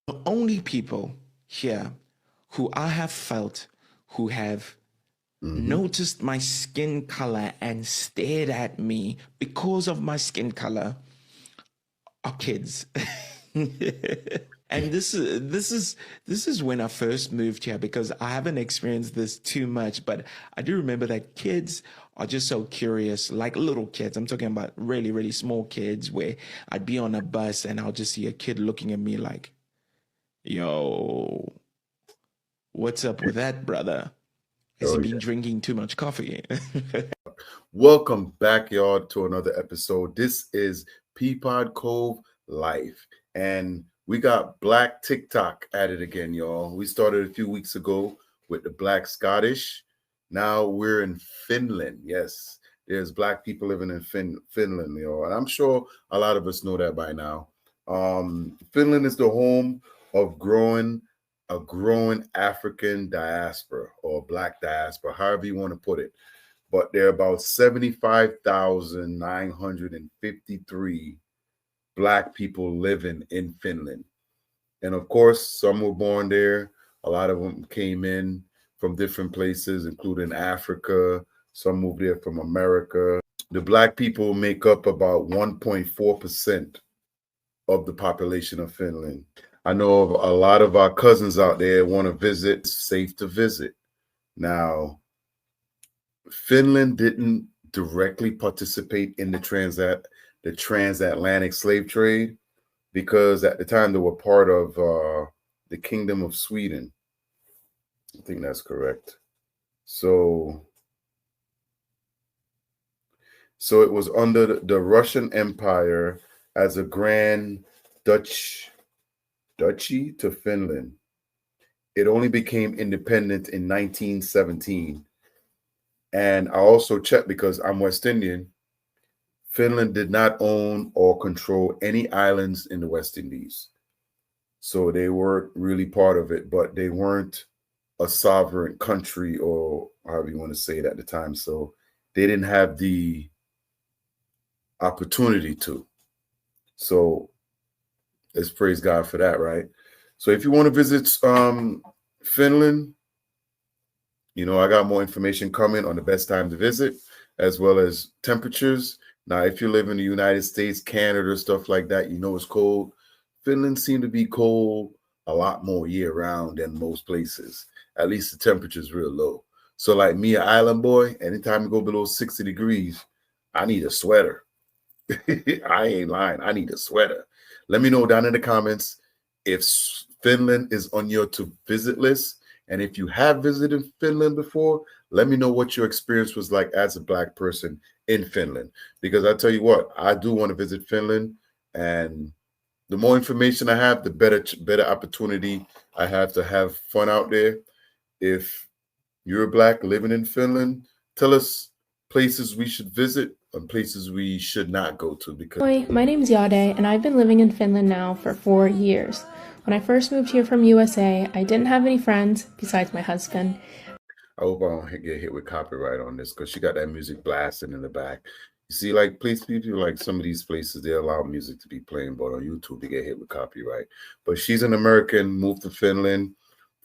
The only people here who I have felt who have noticed my skin color and stared at me because of my skin color are kids. And this is when I first moved here, because I haven't experienced this too much, but I do remember that kids are just so curious, like little kids. I'm talking about really, really small kids, where I'd be on a bus and I'll just see a kid looking at me like, yo, what's up with that, brother? Has he Oh, been yeah. drinking too much coffee? Welcome back, y'all, to another episode. This is Peapod Cove Life, and we got Black TikTok at it again, y'all. We started a few weeks ago with the Black Scottish. Now we're in Finland. Yes, there's Black people living in Finland, y'all, and I'm sure a lot of us know that by now. Finland is the home of a growing African diaspora or Black diaspora, however you want to put it. But there are about 75,953 Black people living in Finland. And of course, some were born there. A lot of them came in from different places, including Africa. Some moved there from America. The Black people make up about 1.4% of the population of Finland. I know of a lot of our cousins out there want to visit. It's safe to visit. Now, Finland didn't directly participate in the transatlantic slave trade, because at the time they were part of the Kingdom of Sweden. I think that's correct. So it was under the Russian Empire as a grand duchy to Finland. It only became independent in 1917. And I also checked, because I'm West Indian. Finland did not own or control any islands in the West Indies. So they weren't really part of it, but they weren't a sovereign country, or however you want to say it at the time. So they didn't have the opportunity to. So let's praise God for that, right? So if you want to visit Finland, I got more information coming on the best time to visit, as well as temperatures. Now, if you live in the United States, Canada, stuff like that, it's cold. Finland seems to be cold a lot more year round than most places. At least the temperature is real low. So like me, an island boy, anytime I go below 60 degrees, I need a sweater. I ain't lying. I need a sweater. Let me know down in the comments if Finland is on your to visit list. And if you have visited Finland before, let me know what your experience was like as a Black person in Finland. Because I tell you what, I do want to visit Finland. And the more information I have, the better opportunity I have to have fun out there. If you're Black living in Finland, tell us places we should visit and places we should not go to. Because Hi, my name's Yade, and I've been living in Finland now for 4 years. When I first moved here from USA, I didn't have any friends besides my husband. I hope I don't get hit with copyright on this, because she got that music blasting in the back. You see, like people like some of these places, they allow music to be playing, but on YouTube they get hit with copyright. But she's an American, moved to Finland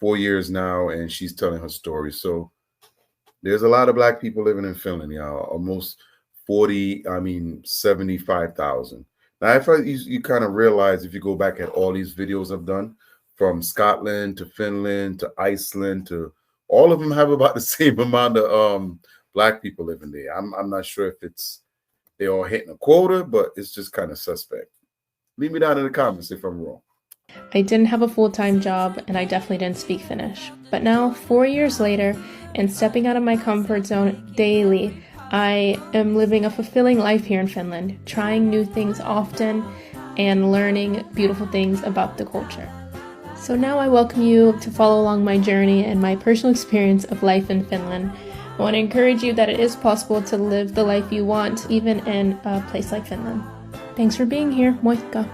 4 years now, and she's telling her story. So there's a lot of Black people living in Finland, y'all. Almost 75,000. Now, if you kind of realize, if you go back at all these videos I've done, from Scotland to Finland to Iceland to all of them, have about the same amount of Black people living there. I'm not sure if they all hitting a quota, but it's just kind of suspect. Leave me down in the comments if I'm wrong. I didn't have a full-time job, and I definitely didn't speak Finnish. But now, 4 years later, and stepping out of my comfort zone daily, I am living a fulfilling life here in Finland, trying new things often and learning beautiful things about the culture. So now I welcome you to follow along my journey and my personal experience of life in Finland. I want to encourage you that it is possible to live the life you want, even in a place like Finland. Thanks for being here. Moikka.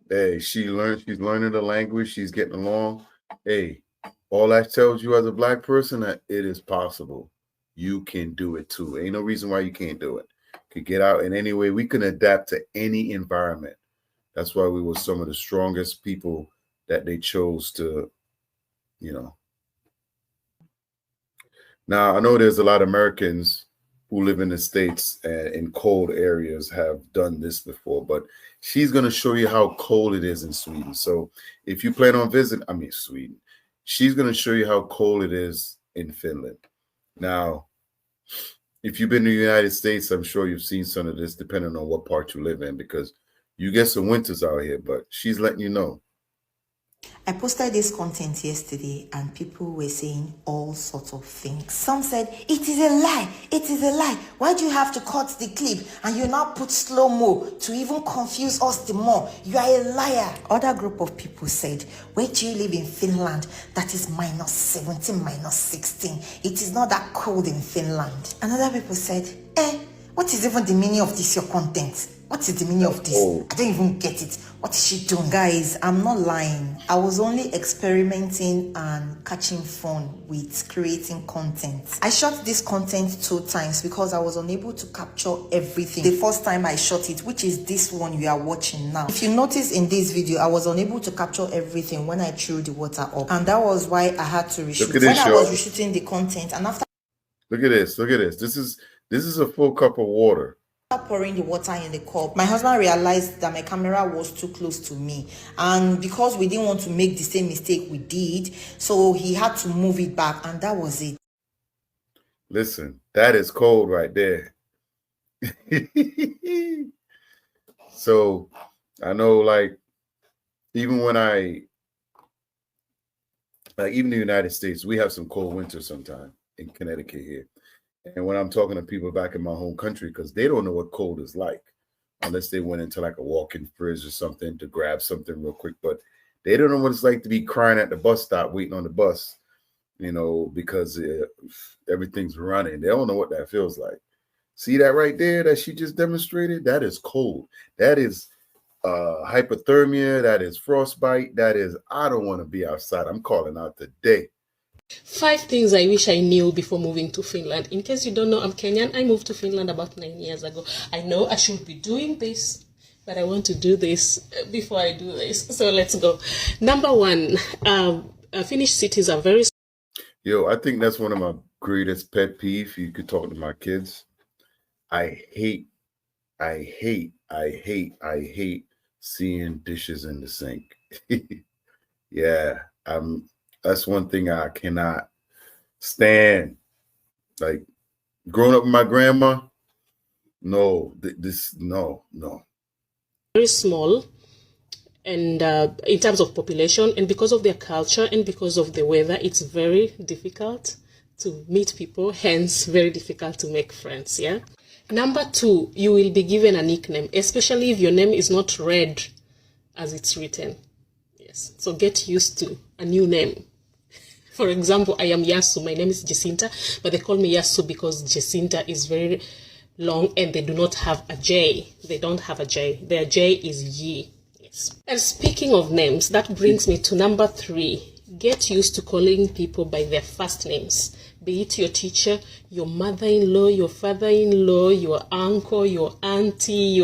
Hey, she's learning the language, she's getting along. Hey, all that tells you as a Black person that it is possible. You can do it too. Ain't no reason why you can't do it. You can get out in any way. We can adapt to any environment. That's why we were some of the strongest people that they chose to, you know. Now, I know there's a lot of Americans who live in the States and in cold areas have done this before, but she's going to show you how cold it is in Sweden. So if you plan on visiting, Sweden, she's going to show you how cold it is in Finland. Now, if you've been to the United States, I'm sure you've seen some of this, depending on what part you live in, because you get some winters out here, but she's letting you know. I posted this content yesterday and people were saying all sorts of things. Some said, it is a lie, it is a lie. Why do you have to cut the clip and you now put slow-mo to even confuse us the more? You are a liar. Other group of people said, where do you live in Finland? That is -17, -16. It is not that cold in Finland. Another people said, what is even the meaning of this, your content? What is the meaning of this? I don't even get it. What is she doing? Guys, I'm not lying. I was only experimenting and catching fun with creating content. I shot this content 2 times because I was unable to capture everything. The first time I shot it, which is this one you are watching now. If you notice in this video, I was unable to capture everything when I threw the water up. And that was why I had to reshoot. When I was reshooting the content and after... Look at this, look at this. This is a full cup of water. After pouring the water in the cup, my husband realized that my camera was too close to me, and because we didn't want to make the same mistake we did, so he had to move it back, and that was it. Listen, that is cold right there. So I know, like, even even the United States, we have some cold winters sometimes in Connecticut here. And when I'm talking to people back in my home country, because they don't know what cold is like, unless they went into like a walk-in fridge or something to grab something real quick, but they don't know what it's like to be crying at the bus stop, waiting on the bus, you know, because everything's running. They don't know what that feels like. See that right there that she just demonstrated? That is cold. That is hypothermia. That is frostbite. That is, I don't want to be outside. I'm calling out today. 5 things I wish I knew before moving to Finland. In case you don't know, I'm Kenyan. I moved to Finland about 9 years ago. I know I should be doing this, but I want to do this before I do this. So let's go. Number 1, Finnish cities are very... Yo, I think that's one of my greatest pet peeves. You could talk to my kids. I hate seeing dishes in the sink. Yeah, that's one thing I cannot stand. Like, growing up with my grandma, no. Very small, and in terms of population, and because of their culture and because of the weather, it's very difficult to meet people, hence very difficult to make friends, yeah? Number 2, you will be given a nickname, especially if your name is not read as it's written. Yes, so get used to a new name. For example, I am Yasu. My name is Jacinta, but they call me Yasu because Jacinta is very long and they do not have a J. They don't have a J. Their J is Yi. Yes. And speaking of names, that brings me to number 3. Get used to calling people by their first names. Be it your teacher, your mother-in-law, your father-in-law, your uncle, your auntie,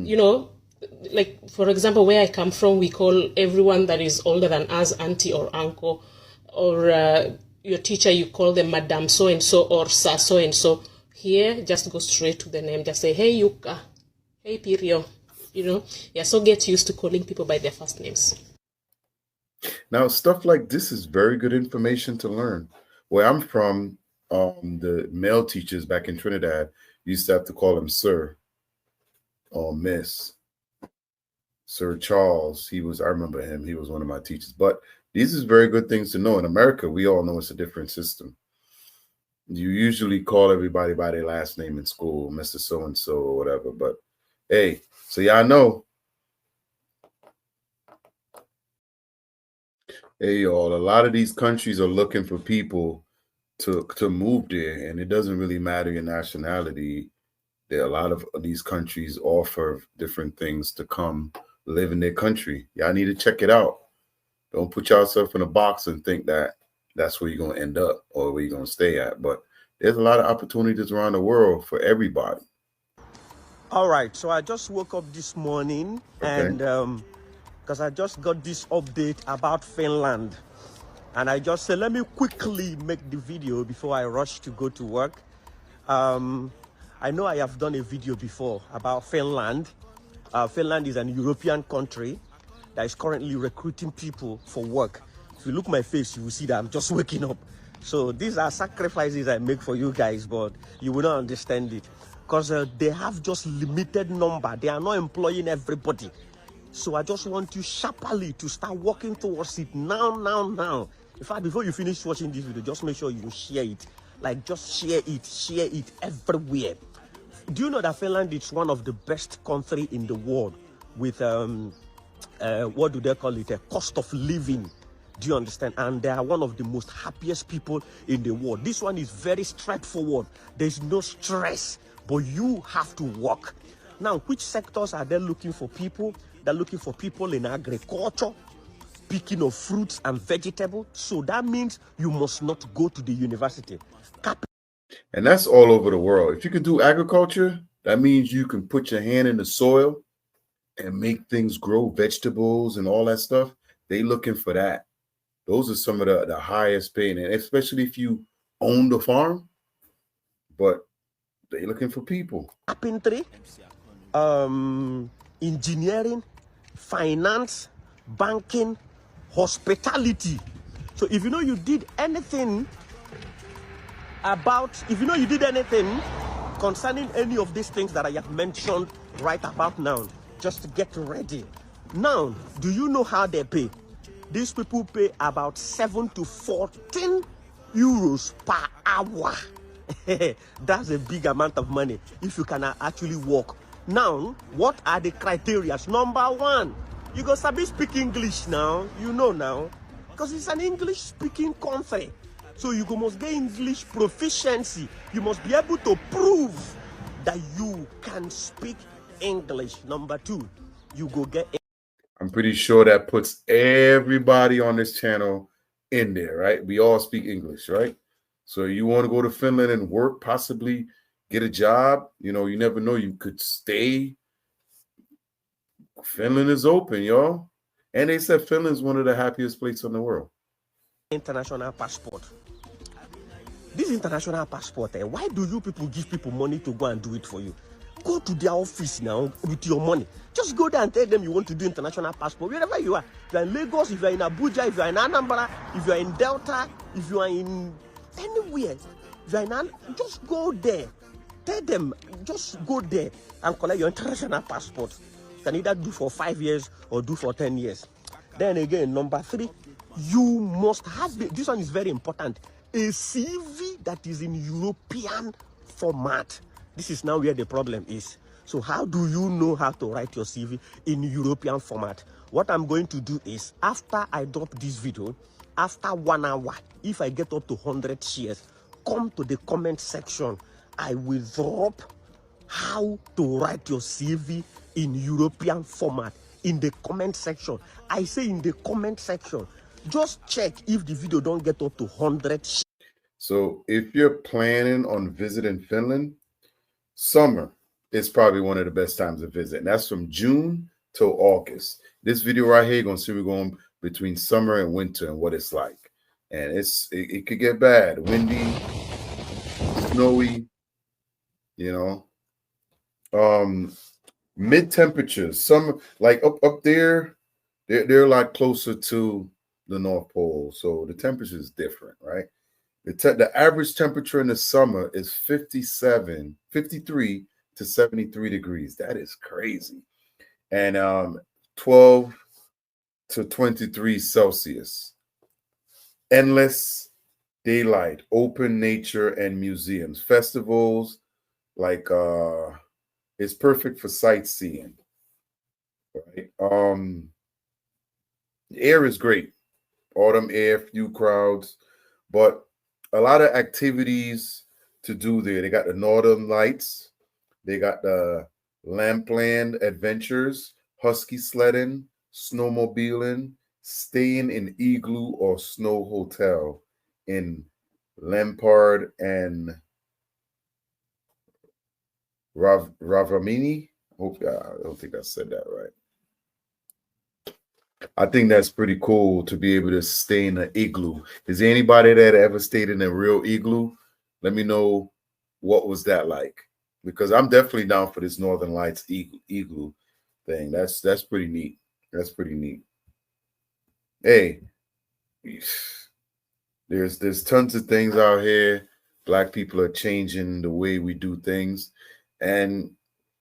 you know, like, for example, where I come from, we call everyone that is older than us auntie or uncle. Or your teacher, you call them Madam so-and-so or Sir so-and-so. Here, just go straight to the name. Just say, hey, Yuka. Hey, Pirio. You know? Yeah, so get used to calling people by their first names. Now, stuff like this is very good information to learn. Where I'm from, the male teachers back in Trinidad used to have to call him Sir or Miss. Sir Charles, I remember him. He was one of my teachers. But these is very good things to know. In America, we all know it's a different system. You usually call everybody by their last name in school, Mr. So-and-so or whatever. But hey, so y'all know. Hey, y'all, a lot of these countries are looking for people to move there, and it doesn't really matter your nationality. There are a lot of these countries offer different things to come live in their country. Y'all need to check it out. Don't put yourself in a box and think that that's where you're going to end up or where you're going to stay at. But there's a lot of opportunities around the world for everybody. All right, so I just woke up this morning and because I just got this update about Finland, and I just said, let me quickly make the video before I rush to go to work. I know I have done a video before about Finland. Finland is an European country that is currently recruiting people for work. If you look my face, you will see that I'm just waking up. So these are sacrifices I make for you guys, but you will not understand it because they have just limited number. They are not employing everybody. So I just want you sharply to start working towards it now. In fact, before you finish watching this video, just make sure you share it. Like, just share it everywhere. Do you know that Finland is one of the best countries in the world with what do they call it, a cost of living? Do you understand? And they are one of the most happiest people in the world. This one is very straightforward. There's no stress, but you have to work. Now, which sectors are they looking for people? They're looking for people in agriculture, picking of fruits and vegetables. So that means you must not go to the university. And that's all over the world. If you can do agriculture, that means you can put your hand in the soil and make things grow, vegetables and all that stuff. They looking for that. Those are some of the highest paying, and especially if you own the farm. But they looking for people. Carpentry, engineering, finance, banking, hospitality. So if you know you did anything concerning any of these things that I have mentioned right about now, just get ready. Now, do you know how they pay? These people pay about 7 to 14 euros per hour. That's a big amount of money if you can actually work. Now, what are the criteria? Number one, you go sabi speak English now. You know now, because it's an English-speaking country. So you must get English proficiency. You must be able to prove that you can speak English. Number two, you go get. I'm pretty sure that puts everybody on this channel in there, right? We all speak English, right? So you want to go to Finland and work, possibly get a job. You know, you never know. You could stay. Finland is open, y'all. And they said Finland is one of the happiest places in the world. International passport. This international passport, why do you people give people money to go and do it for you? Go to their office now with your money. Just go there and tell them you want to do international passport wherever you are. If you are in Lagos, if you are in Abuja, if you are in Anambra, if you are in Delta, if you are in anywhere, if you are in just go there. Tell them, just go there and collect your international passport. You can either do for 5 years or do for 10 years. Then again, number three, you must have, this one is very important, a CV that is in European format. This is now where the problem is. So how do you know how to write your CV in European format? What I'm going to do is, after I drop this video, after 1 hour, if I get up to 100 shares, come to the comment section. I will drop how to write your CV in European format in the comment section. I say in the comment section. Just check if the video don't get up to 100 shares. So if you're planning on visiting Finland, summer is probably one of the best times to visit. And that's from June till August. This video right here, you're going to see we're going between summer and winter and what it's like. And it could get bad, windy, snowy, you know. Mid temperatures, some like up there, they're like closer to the North Pole. So the temperature is different, right? The average temperature in the summer is 53 to 73 degrees. That is crazy. And 12 to 23 Celsius. Endless daylight, open nature and museums. Festivals, like it's perfect for sightseeing. Right? The air is great. Autumn air, few crowds, but a lot of activities to do there. They got the Northern Lights. They got the Lampland Adventures, husky sledding, snowmobiling, staying in igloo or snow hotel in Lampard and Ravamini. I don't think I said that right. I think that's pretty cool to be able to stay in an igloo. Is there anybody that ever stayed in a real igloo? Let me know what was that like, because I'm definitely down for this Northern Lights igloo thing. That's pretty neat. That's pretty neat. Hey, there's tons of things out here. Black people are changing the way we do things, and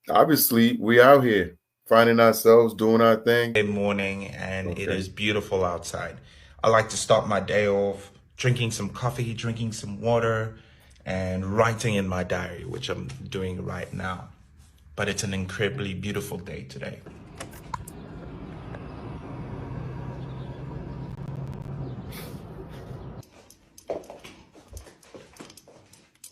obviously we out here finding ourselves doing our thing. Morning, and it is beautiful outside. I like to start my day off drinking some coffee, drinking some water, and writing in my diary, which I'm doing right now. But it's an incredibly beautiful day today.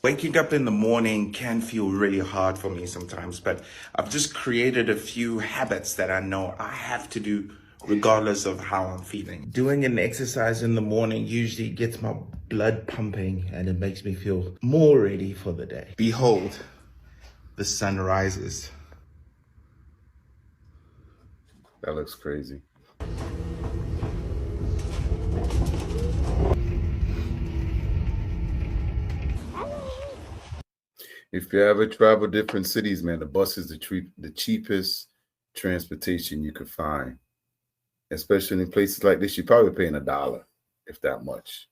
Waking up in the morning can feel really hard for me sometimes, but I've just created a few habits that I know I have to do regardless of how I'm feeling. Doing an exercise in the morning usually gets my blood pumping and it makes me feel more ready for the day. Behold, the sun rises. That looks crazy. If you ever travel different cities, man, the bus is the cheapest transportation you could find. Especially in places like this, you're probably paying $1, if that much.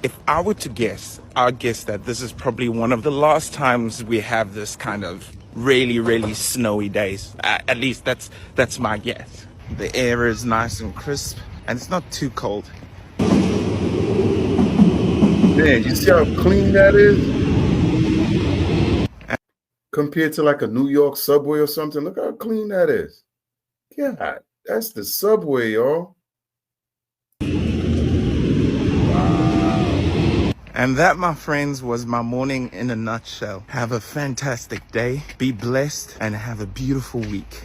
If I were to guess, I'd guess that this is probably one of the last times we have this kind of really, really snowy days. At least that's my guess. The air is nice and crisp, and it's not too cold. Man, you see how clean that is? Compared to like a New York subway or something, look how clean that is. God, that's the subway, y'all. And that, my friends, was my morning in a nutshell. Have a fantastic day, be blessed, and have a beautiful week.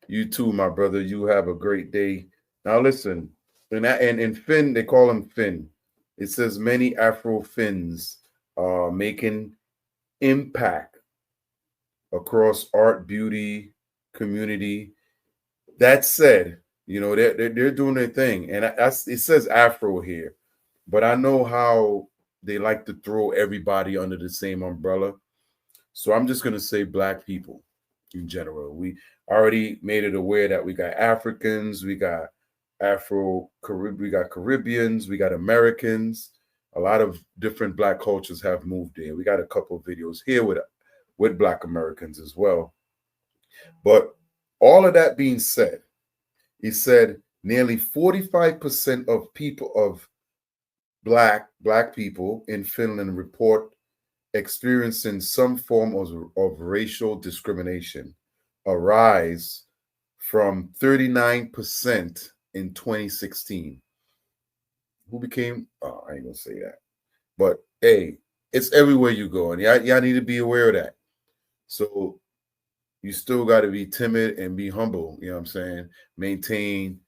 You too, my brother. You have a great day. Now listen, in Finn, they call him Finn. It says many Afrofins are making impact across art, beauty, community. That said, you know, they're doing their thing, and it says Afro here, but I know how they like to throw everybody under the same umbrella. So I'm just gonna say Black people in general. We already made it aware that we got Africans, we got we got Caribbeans, we got Americans. A lot of different Black cultures have moved in. We got a couple of videos here with Black Americans as well. But all of that being said, he said nearly 45% of people of black people in Finland report experiencing some form of racial discrimination, a rise from 39% in 2016. Who became, I ain't gonna say that. But hey, it's everywhere you go, and y'all need to be aware of that. So you still got to be timid and be humble. You know what I'm saying? Maintain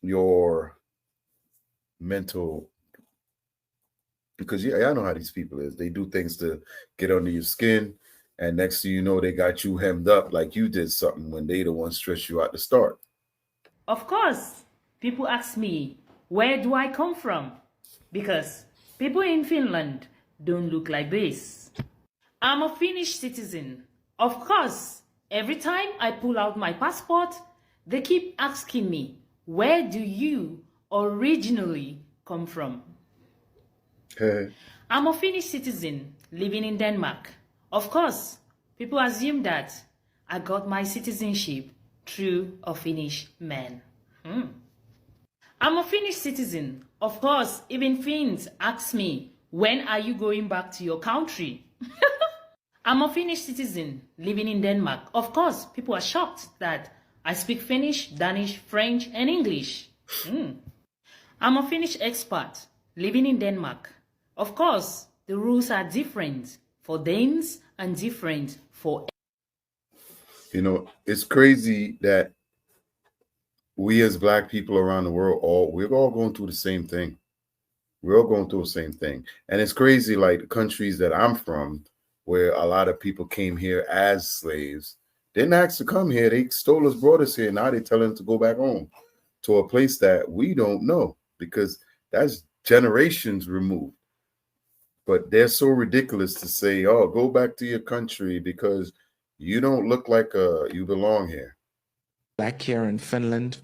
your mental, because I know how these people is. They do things to get under your skin, and next thing you know, they got you hemmed up like you did something when they the ones stress you out to start. Of course, people ask me, where do I come from? Because people in Finland don't look like this. I'm a Finnish citizen. Of course, every time I pull out my passport, they keep asking me, where do you originally come from? I'm a Finnish citizen living in Denmark. Of course, people assume that I got my citizenship through a Finnish man. I'm a Finnish citizen. Of course, even Finns ask me, when are you going back to your country? I'm a Finnish citizen living in Denmark. Of course, people are shocked that I speak Finnish, Danish, French, and English. I'm a Finnish expat living in Denmark. Of course, the rules are different for Danes and different for... You know, it's crazy that we as Black people around the world, we're all going through the same thing. We're all going through the same thing. And it's crazy, like the countries that I'm from, where a lot of people came here as slaves, didn't ask to come here. They stole us, brought us here. Now they're telling us to go back home to a place that we don't know, because that's generations removed. But they're so ridiculous to say, oh, go back to your country because you don't look like you belong here. Back here in Finland,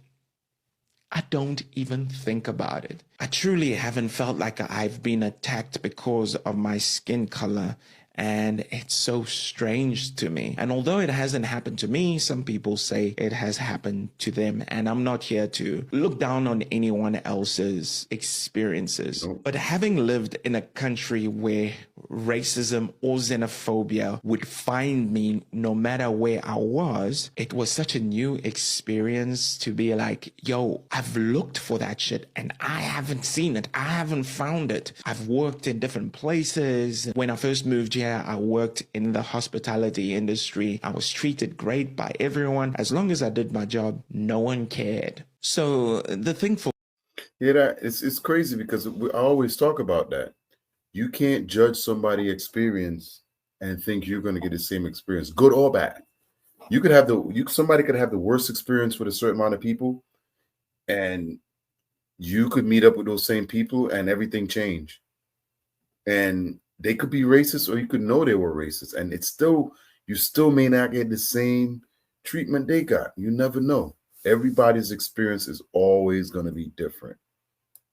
I don't even think about it. I truly haven't felt like I've been attacked because of my skin color, and it's so strange to me. And although it hasn't happened to me, some people say it has happened to them, and I'm not here to look down on anyone else's experiences. But having lived in a country where racism or xenophobia would find me no matter where I was, it was such a new experience to be like, yo, I've looked for that shit and I haven't seen it. I haven't found it. I've worked in different places. When I first moved here, I worked in the hospitality industry. I was treated great by everyone. As long as I did my job, no one cared. So the thing for it's crazy because I always talk about that. You can't judge somebody's experience and think you're going to get the same experience, good or bad. You could have somebody could have the worst experience with a certain amount of people, and you could meet up with those same people and everything change. And they could be racist, or you could know they were racist, and you still may not get the same treatment they got. You never know. Everybody's experience is always going to be different.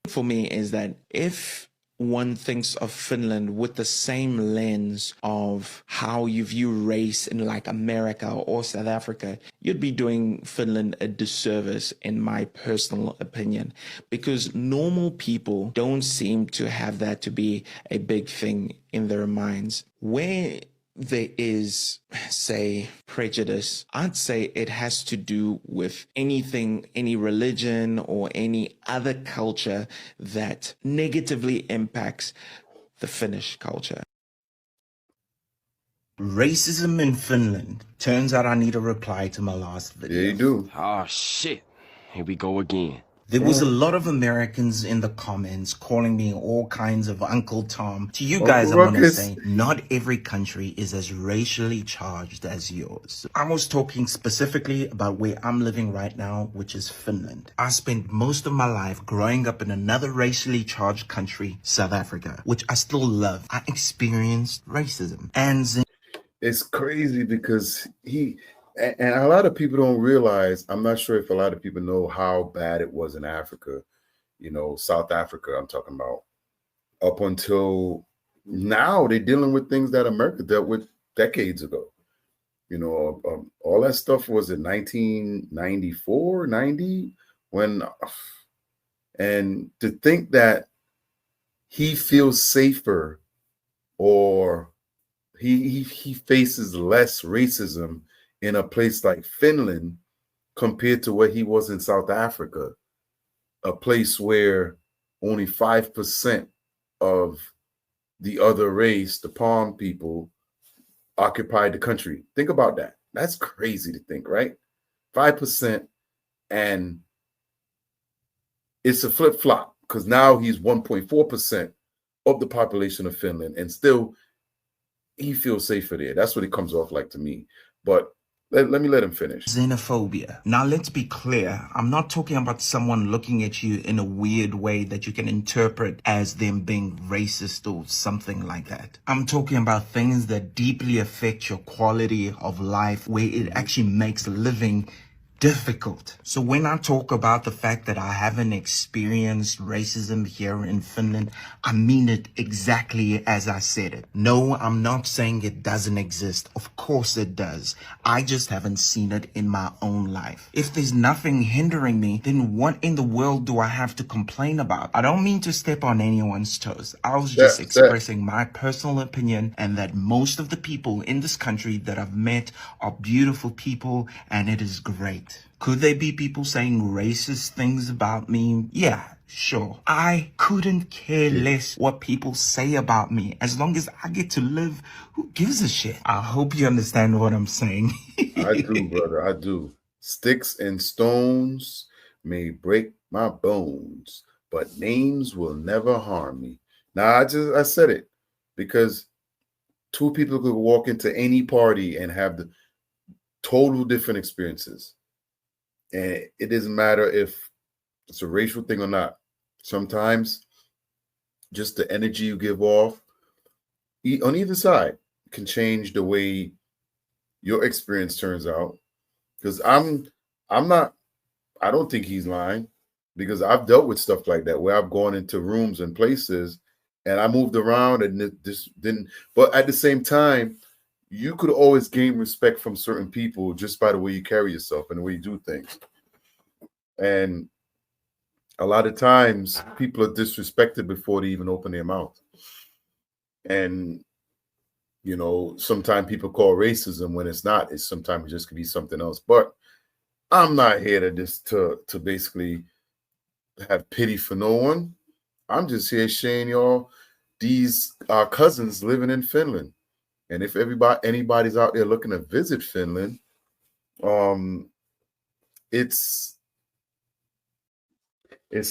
For me is that if one thinks of Finland with the same lens of how you view race in like America or South Africa, you'd be doing Finland a disservice, in my personal opinion, because normal people don't seem to have that to be a big thing in their minds. Where there is, say, prejudice, I'd say it has to do with anything, any religion or any other culture that negatively impacts the Finnish culture. Racism in Finland. Turns out I need a reply to my last video. Yeah, you do. Oh, shit. Here we go again. There was a lot of Americans in the comments calling me all kinds of Uncle Tom. To you guys, I want to say, not every country is as racially charged as yours. I was talking specifically about where I'm living right now, which is Finland. I spent most of my life growing up in another racially charged country, South Africa, which I still love. I experienced racism. And it's crazy because and a lot of people don't realize, I'm not sure if a lot of people know how bad it was in Africa, South Africa, I'm talking about. Up until now, they're dealing with things that America dealt with decades ago. All that stuff was in 1994, 90, and to think that he feels safer, or he faces less racism in a place like Finland compared to where he was in South Africa, a place where only 5% of the other race, the Palm people, occupied the country. Think about that. That's crazy to think, right? 5%, and it's a flip-flop because now he's 1.4% of the population of Finland, and still he feels safer there. That's what it comes off like to me. But let me let him finish. Xenophobia. Now, let's be clear. I'm not talking about someone looking at you in a weird way that you can interpret as them being racist or something like that. I'm talking about things that deeply affect your quality of life, where it actually makes living difficult. So when I talk about the fact that I haven't experienced racism here in Finland, I mean it exactly as I said it. No, I'm not saying it doesn't exist. Of course it does. I just haven't seen it in my own life. If there's nothing hindering me, then what in the world do I have to complain about? I don't mean to step on anyone's toes. I was just expressing my personal opinion, and that most of the people in this country that I've met are beautiful people, and it is great. Could there be people saying racist things about me? Yeah, sure. I couldn't care less what people say about me. As long as I get to live, who gives a shit? I hope you understand what I'm saying. I do, brother. I do. Sticks and stones may break my bones, but names will never harm me. Now, I said it because two people could walk into any party and have the total different experiences. And it doesn't matter if it's a racial thing or not. Sometimes just the energy you give off on either side can change the way your experience turns out. Because I don't think he's lying, because I've dealt with stuff like that where I've gone into rooms and places and I moved around and this didn't. But at the same time, you could always gain respect from certain people just by the way you carry yourself and the way you do things. And a lot of times people are disrespected before they even open their mouth. And, you know, sometimes people call racism when it's not. It's sometimes it just could be something else. But I'm not here to basically have pity for no one. I'm just here showing y'all these are cousins living in Finland. And if anybody's out there looking to visit Finland, it's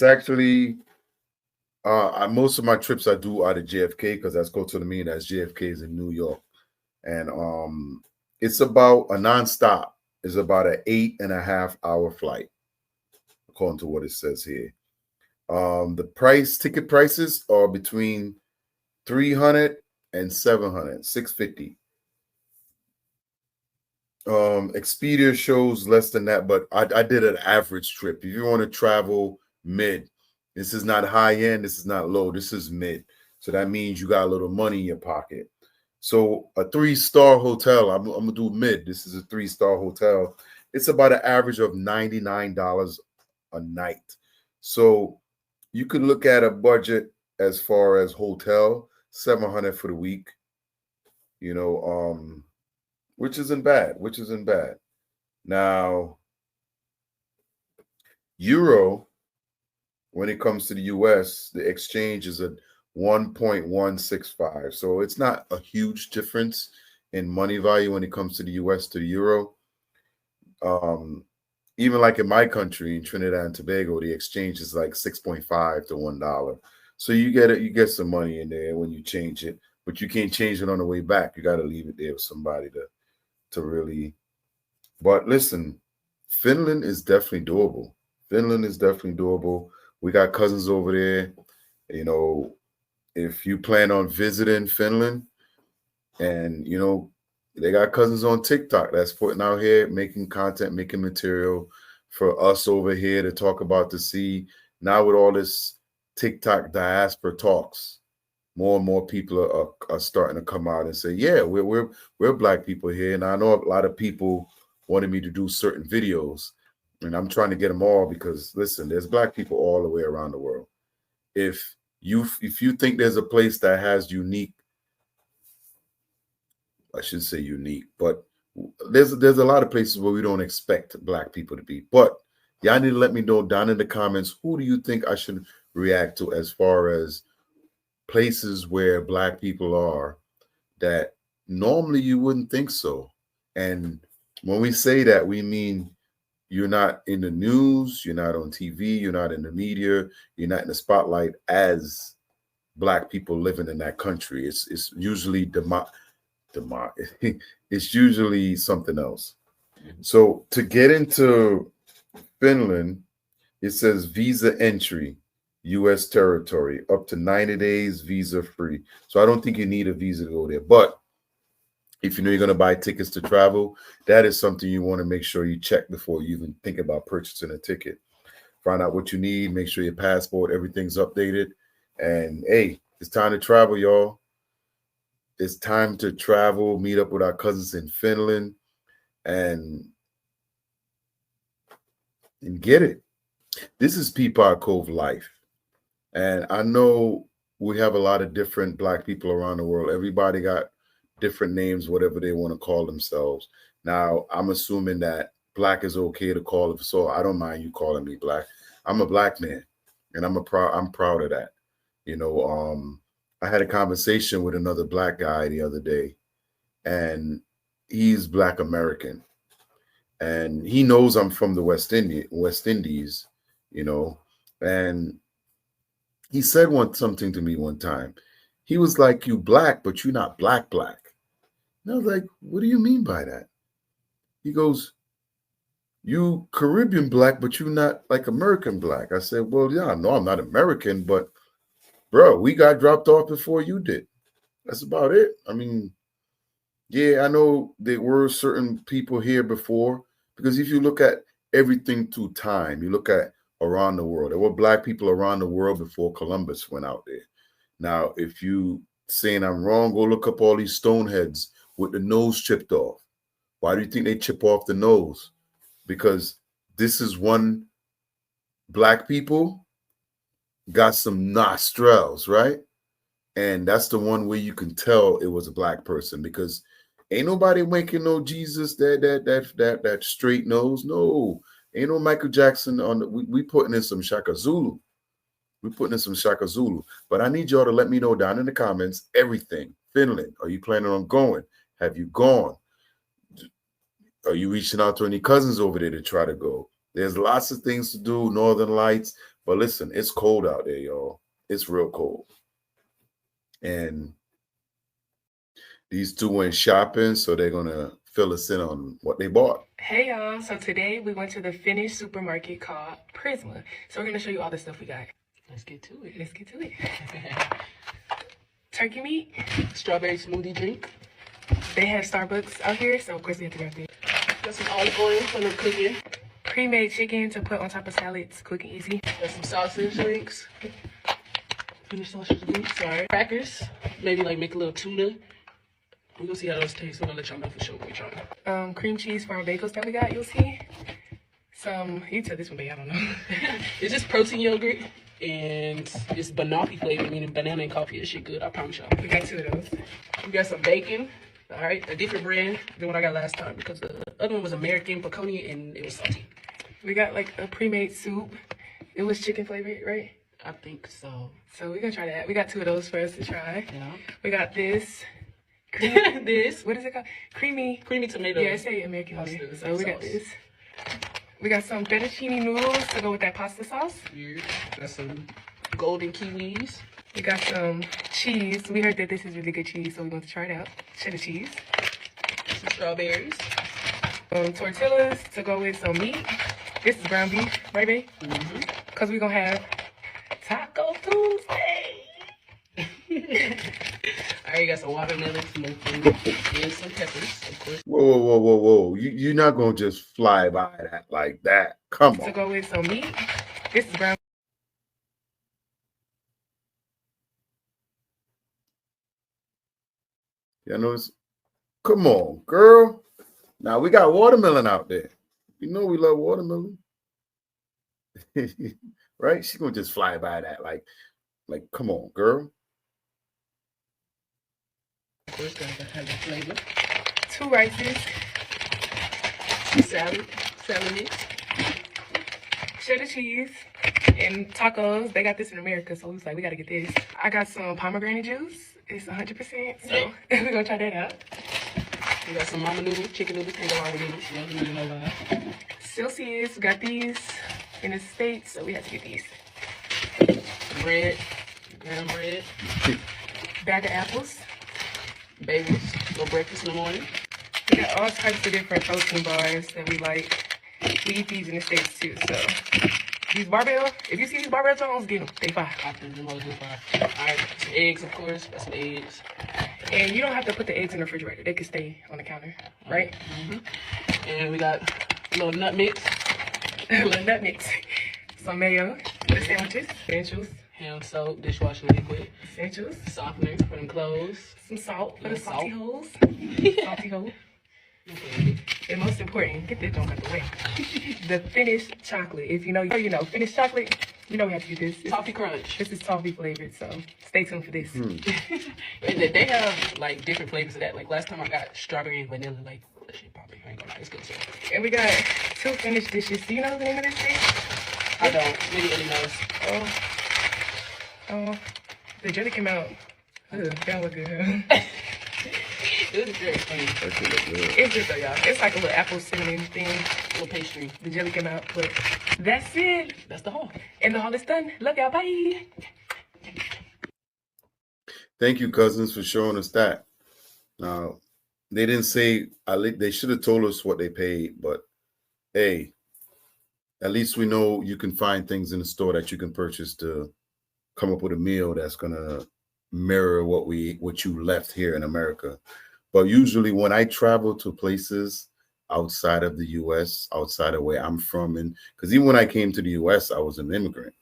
actually most of my trips I do out of JFK, because that's close to me. That's JFK is in New York, and it's about a nonstop. It's about an 8.5 hour flight, according to what it says here. The ticket prices are between $300 and $700, $650. Expedia shows less than that, but I did an average trip. If you want to travel mid, this is not high end, this is not low, this is mid. So that means you got a little money in your pocket. So a 3-star hotel, I'm gonna do mid. This is a 3-star hotel. It's about an average of $99 a night. So you could look at a budget as far as hotel, $700 for the week. You know, which isn't bad. Now, euro, when it comes to the US, the exchange is at 1.165. So it's not a huge difference in money value when it comes to the US to the euro. Even like in my country, in Trinidad and Tobago, the exchange is like 6.5 to $1. So you get some money in there when you change it, but you can't change it on the way back. You got to leave it there with somebody to really. But listen, Finland is definitely doable. We got cousins over there. You know, if you plan on visiting Finland, and you know, they got cousins on TikTok that's putting out here, making content, making material for us over here to talk about, to see. Now with all this TikTok diaspora talks, more and more people are starting to come out and say, yeah, we're Black people here. And I know a lot of people wanted me to do certain videos, and I'm trying to get them all, because listen, there's Black people all the way around the world. If you think there's a place that has unique, I shouldn't say unique, but there's a lot of places where we don't expect Black people to be. But y'all need to let me know down in the comments, who do you think I should react to as far as places where Black people are that normally you wouldn't think so. And when we say that, we mean you're not in the news, you're not on TV, you're not in the media, you're not in the spotlight as Black people living in that country. It's usually it's usually something else. So to get into Finland, it says visa entry, U.S. territory, up to 90 days, visa free. So I don't think you need a visa to go there. But if you know you're going to buy tickets to travel, that is something you want to make sure you check before you even think about purchasing a ticket. Find out what you need, make sure your passport, everything's updated. And hey, it's time to travel, y'all. It's time to travel, meet up with our cousins in Finland, and get it. This is Peapod Cove life. And I know we have a lot of different Black people around the world. Everybody got different names, whatever they want to call themselves. Now, I'm assuming that Black is okay to call it. So I don't mind you calling me Black. I'm a Black man, and I'm proud of that. You know, I had a conversation with another Black guy the other day, and he's Black American, and he knows I'm from the West Indies, you know, and he said something to me one time. He was like, "You black, but you're not black. And I was like, "What do you mean by that?" He goes, "You Caribbean black, but you're not like American black." I said, "Well, yeah, no, I'm not American, but bro, we got dropped off before you did. That's about it. I mean, yeah, I know there were certain people here before, because if you look at everything through time, you look at around the world, there were black people around the world before Columbus went out there. Now, if you saying I'm wrong, go look up all these stoneheads with the nose chipped off. Why do you think they chip off the nose? Because this is one black people got some nostrils, right? And that's the one where you can tell it was a black person, because ain't nobody making no Jesus that straight nose. No, ain't no Michael Jackson on the, we putting in some Shaka Zulu. We're putting in some Shaka Zulu. But I need y'all to let me know down in the comments everything. Finland, are you planning on going? Have you gone? Are you reaching out to any cousins over there to try to go? There's lots of things to do, Northern Lights. But listen, it's cold out there, y'all. It's real cold. And these two went shopping, so they're going to fill us in on what they bought. Hey y'all, so today we went to the Finnish supermarket called Prisma. So we're going to show you all the stuff we got. Let's get to it. Let's get to it. Turkey meat. Strawberry smoothie drink. They have Starbucks out here, so of course we have to grab it. Got some olive oil for the cooking. Pre-made chicken to put on top of salads, quick and easy. Got some sausage links. Finnish sausage links, sorry. Crackers. Maybe like make a little tuna. We're gonna see how those taste. We're gonna let y'all know for sure what we're trying. Cream cheese for our bagels that we got, you'll see. Some, you tell this one, babe, I don't know. It's just protein yogurt, and it's banoffee flavor, meaning banana and coffee. That shit good, I promise y'all. We got 2 of those. We got some bacon, all right, a different brand than what I got last time, because the other one was American peconi and it was salty. We got like a pre-made soup. It was chicken flavored, right? I think so. So we're gonna try that. We got 2 of those for us to try. Yeah. We got this. What is it called? Creamy tomato. Yeah, I say American. So we got this. We got some fettuccine noodles to go with that pasta sauce. Weird. Got some golden kiwis. We got some cheese. We heard that this is really good cheese, so we're going to try it out. Cheddar cheese. Some strawberries. Tortillas to go with some meat. This is ground beef, right, babe? Mm-hmm. Because we're going to have Taco Tuesday. All right, got some watermelon, some food, and some peppers, of course. Whoa. You're not going to just fly by that like that. Come on. To go with some meat. This is ground. You notice? Come on, girl. Now we got watermelon out there. You know we love watermelon. Right? She's going to just fly by that like, come on, girl. Of course, gotta have the flavor. 2 rices. Salad mix. Cheddar cheese. And tacos. They got this in America, so we was like, we gotta get this. I got some pomegranate juice. It's 100%, so we're gonna try that out. We got some mama noodles, chicken noodles, can't go wrong with noodles. Yeah, you know that. Celsius, we got these in the States, so we have to get these. Bread, graham bread. Bag of apples. Bagels, no breakfast in the morning. We got all types of different protein bars that we like. We eat these in the States too, so. These barbell, if you see these barbell tones, get them. They fire. I think them hoes are fire. All right, some eggs, of course. Got some eggs. And you don't have to put the eggs in the refrigerator. They can stay on the counter, right? Mm-hmm. And we got a little nut mix. A little nut mix. Some mayo, the sandwiches, essentials. Hand soap, dishwashing liquid. Essentials. Softener for them clothes. Some salt for the salty holes. Salty hole. Okay. And most important, get this junk out the way. The Finnish chocolate. If you know, you know. Finnish chocolate, you know we have to get this. Toffee crunch. This is toffee flavored, so stay tuned for this. They have like different flavors of that. Like last time I got strawberry and vanilla. Like that shit popping. I ain't gonna lie, it's good too. And we got 2 Finnish dishes. Do you know the name of this dish? I don't. Maybe Eddie knows. Oh, the jelly came out. Ugh, that look good, huh? It was very funny. It's good though, y'all. It's like a little apple cinnamon thing. A little pastry. The jelly came out, but that's it. That's the haul. And the haul is done. Love y'all. Bye. Thank you, cousins, for showing us that. Now, they didn't say, they should have told us what they paid, but hey, at least we know you can find things in the store that you can purchase to come up with a meal that's gonna mirror what you left here in America. But usually when I travel to places outside of the US, outside of where I'm from, and because even when I came to the US, I was an immigrant.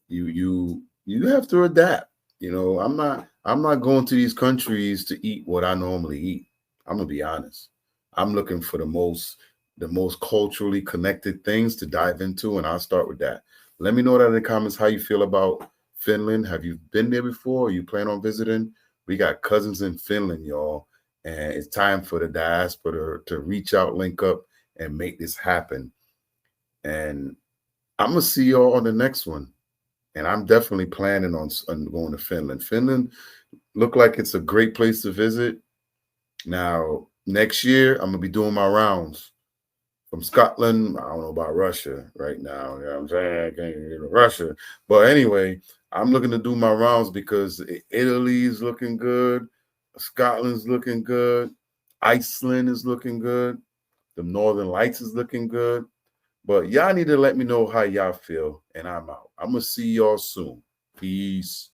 You have to adapt. You know, I'm not going to these countries to eat what I normally eat. I'm gonna be honest. I'm looking for the most culturally connected things to dive into, and I'll start with that. Let me know that in the comments how you feel about Finland. Have you been there before? Or you plan on visiting? We got cousins in Finland, y'all, and it's time for the diaspora to reach out, link up, and make this happen. And I'm gonna see y'all on the next one. And I'm definitely planning on going to Finland. Finland look like it's a great place to visit. Now, next year, I'm gonna be doing my rounds from Scotland. I don't know about Russia right now. You know what I'm saying? I can't get to Russia. But anyway, I'm looking to do my rounds because Italy is looking good. Scotland's looking good. Iceland is looking good. The Northern Lights is looking good. But y'all need to let me know how y'all feel. And I'm out. I'm going to see y'all soon. Peace.